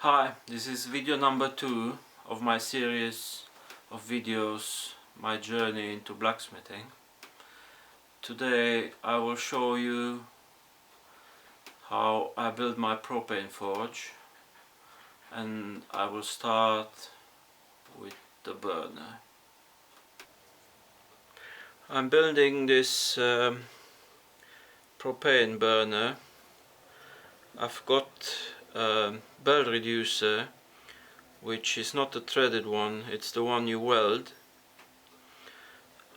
Hi, this is video number 2 of my series of videos, my journey into blacksmithing. Today I will show you how I build my propane forge, and I will start with the burner. I'm building this propane burner. I've got a bell reducer, which is not the threaded one, it's the one you weld,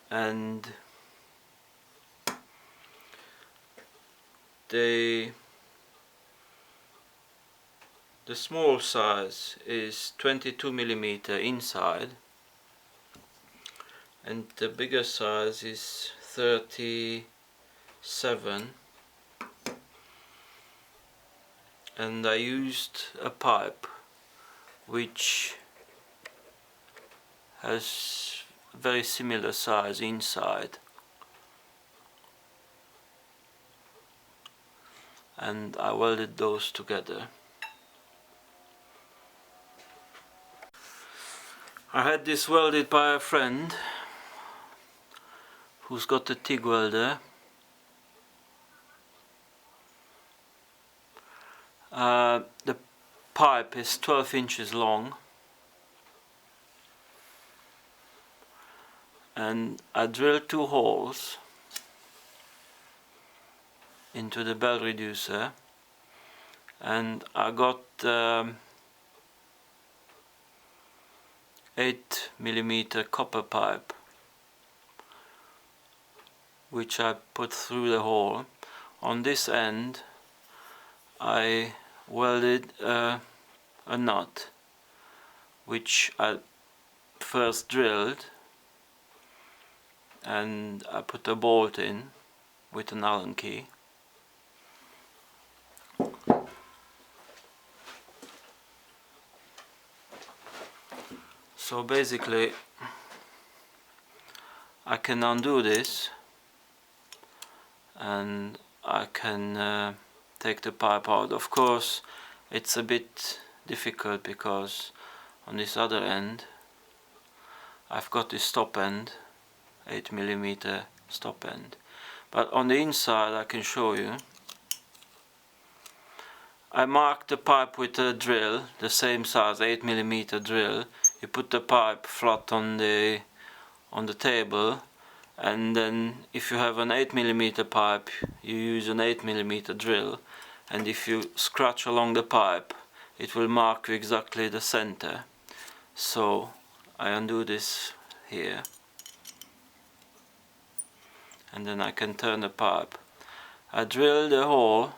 and the small size is 22mm inside, and the bigger size is 37, and I used a pipe which has very similar size inside, and I welded those together. I had this welded by a friend who's got a TIG welder. The pipe is 12 inches long, and I drilled 2 holes into the bell reducer, and I got 8mm copper pipe which I put through the hole. On this end I welded a nut which I first drilled, and I put a bolt in with an Allen key. So basically I can undo this and I can take the pipe out. Of course it's a bit difficult because on this other end I've got this stop end, 8mm stop end, but on the inside I can show you. I marked the pipe with a drill, the same size, 8mm drill. You put the pipe flat on the table, and then if you have an 8mm pipe you use an 8mm drill, and if you scratch along the pipe it will mark exactly the center. So I undo this here, and then I can turn the pipe. I drill the hole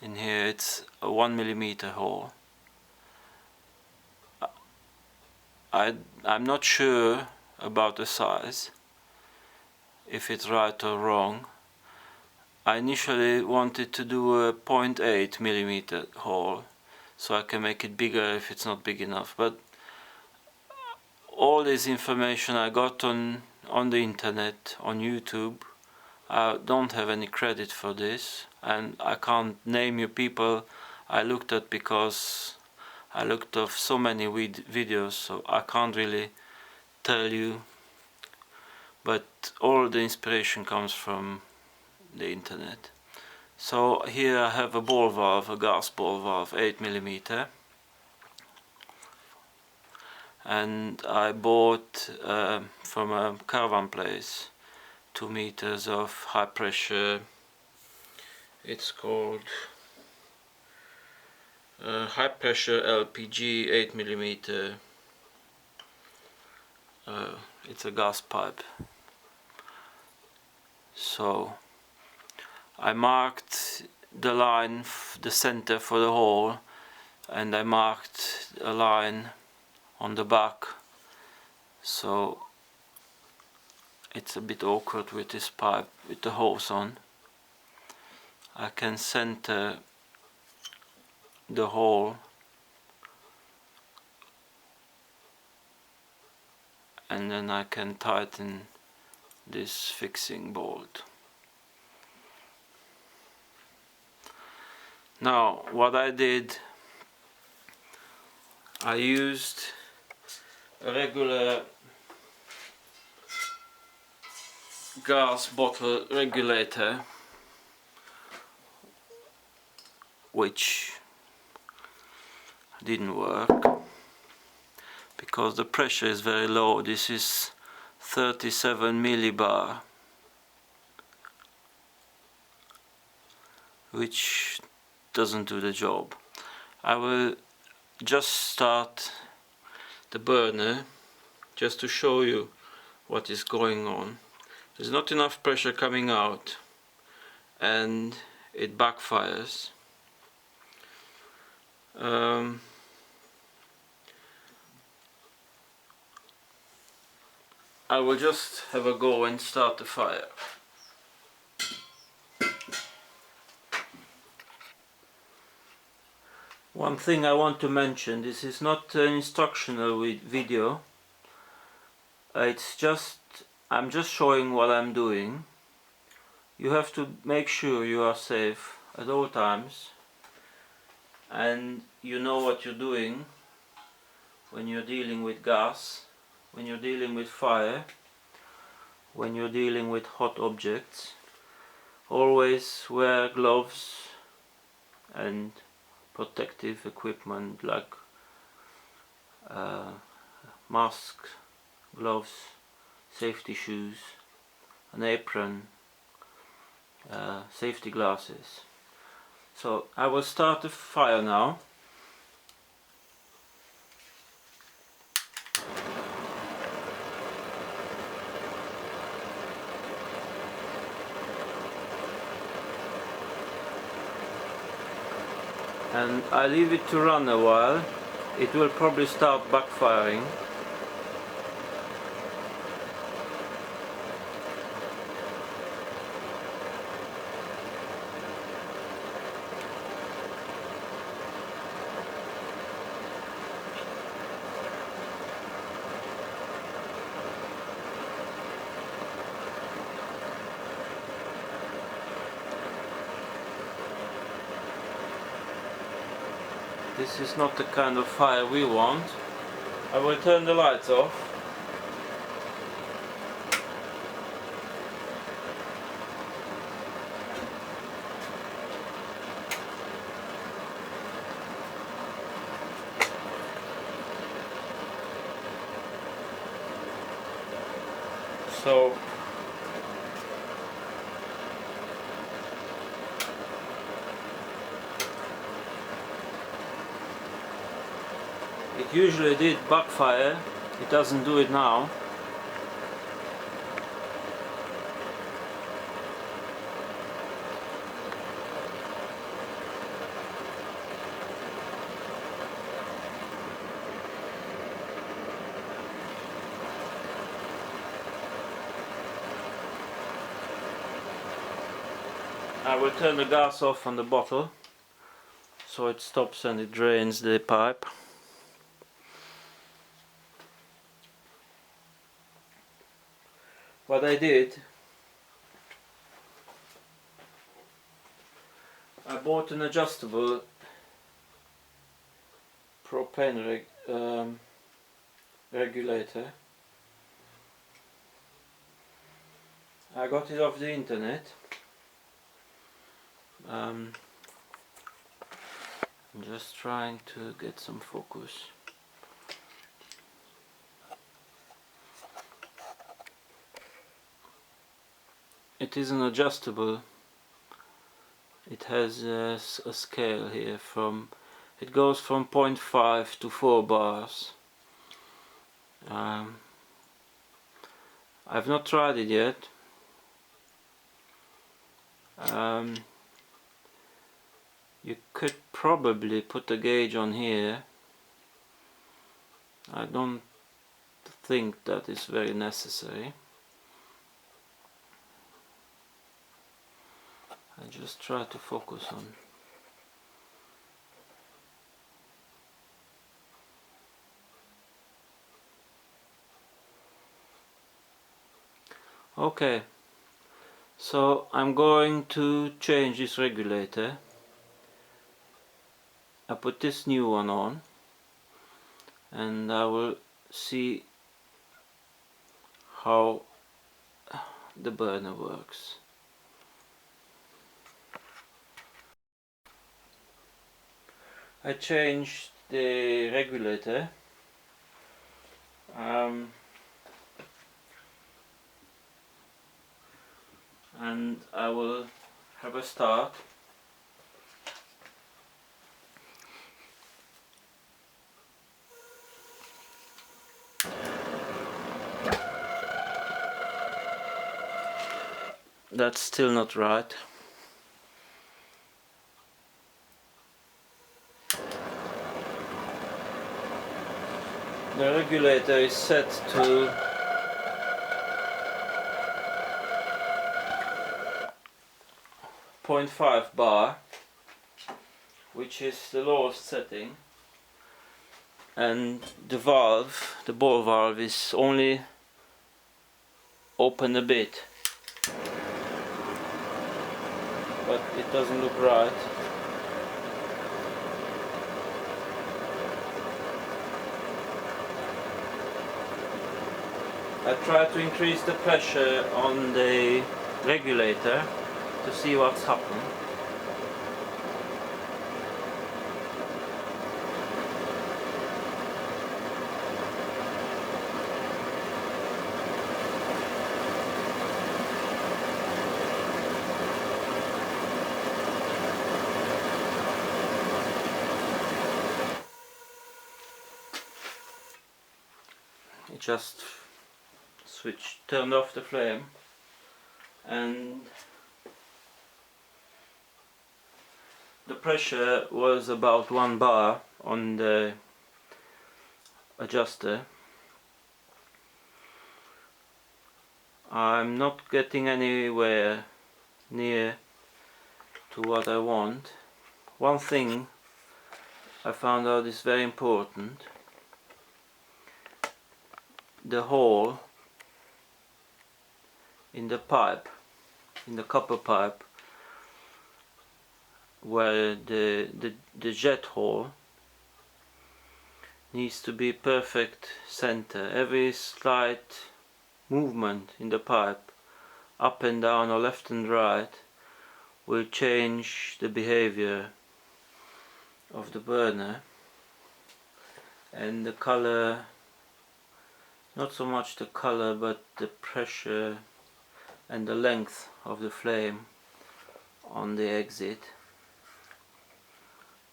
in here. It's a 1mm hole. I'm not sure about the size, if it's right or wrong. I initially wanted to do a 0.8mm hole so I can make it bigger if it's not big enough, but all this information I got on the internet, on YouTube. I don't have any credit for this, and I can't name you people I looked at because I looked at so many videos, so I can't really tell you, but all the inspiration comes from the internet. So here I have a ball valve, a gas ball valve, 8mm, and I bought from a caravan place 2 meters of high pressure. It's called high pressure LPG 8mm. It's a gas pipe. So I marked the line, the center for the hole, and I marked a line on the back. So it's a bit awkward with this pipe with the hose on. I can center the hole and then I can tighten this fixing bolt. Now what I did, I used a regular gas bottle regulator, which didn't work because the pressure is very low. This is 37 millibar, which doesn't do the job. I will just start the burner just to show you what is going on. There's not enough pressure coming out and it backfires. I will just have a go and start the fire. One thing I want to mention, this is not an instructional video. It's just, I'm just showing what I'm doing. You have to make sure you are safe at all times and you know what you're doing when you're dealing with gas, when you're dealing with fire, when you're dealing with hot objects. Always wear gloves and protective equipment like mask, gloves, safety shoes, an apron, safety glasses. So I will start the fire now. And I leave it to run a while. It will probably start backfiring. This is not the kind of fire we want. I will turn the lights off. So it usually did backfire, it doesn't do it now. I will turn the gas off on the bottle so it stops and it drains the pipe. What I did, I bought an adjustable propane regulator. I got it off the internet. I'm just trying to get some focus. It is an adjustable. It has a scale here it goes from 0.5 to 4 bars. I've not tried it yet. You could probably put a gauge on here. I don't think that is very necessary. I just try to focus on. Okay, so I'm going to change this regulator I put this new one on and I will see how the burner works. I changed the regulator. And I will have a start. That's still not right. The regulator is set to 0.5 bar, which is the lowest setting, and the valve, the ball valve, is only open a bit, but it doesn't look right. I try to increase the pressure on the regulator to see what's happened. It just turned off the flame, and the pressure was about 1 bar on the adjuster. I'm not getting anywhere near to what I want. One thing I found out is very important. The hole in the pipe, in the copper pipe, where the jet hole needs to be perfect center. Every slight movement in the pipe, up and down or left and right, will change the behavior of the burner, and the color, not so much the color but the pressure and the length of the flame on the exit.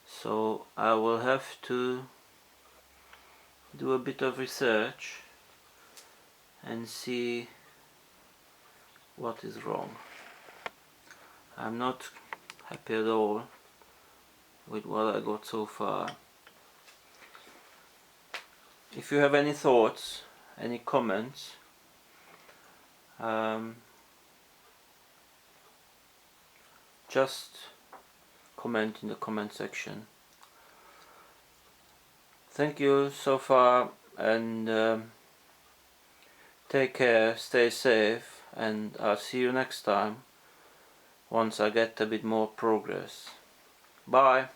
So I will have to do a bit of research and see what is wrong. I'm not happy at all with what I got so far. If you have any thoughts, any comments, just comment in the comment section. Thank you so far, and take care, stay safe, and I'll see you next time once I get a bit more progress. Bye.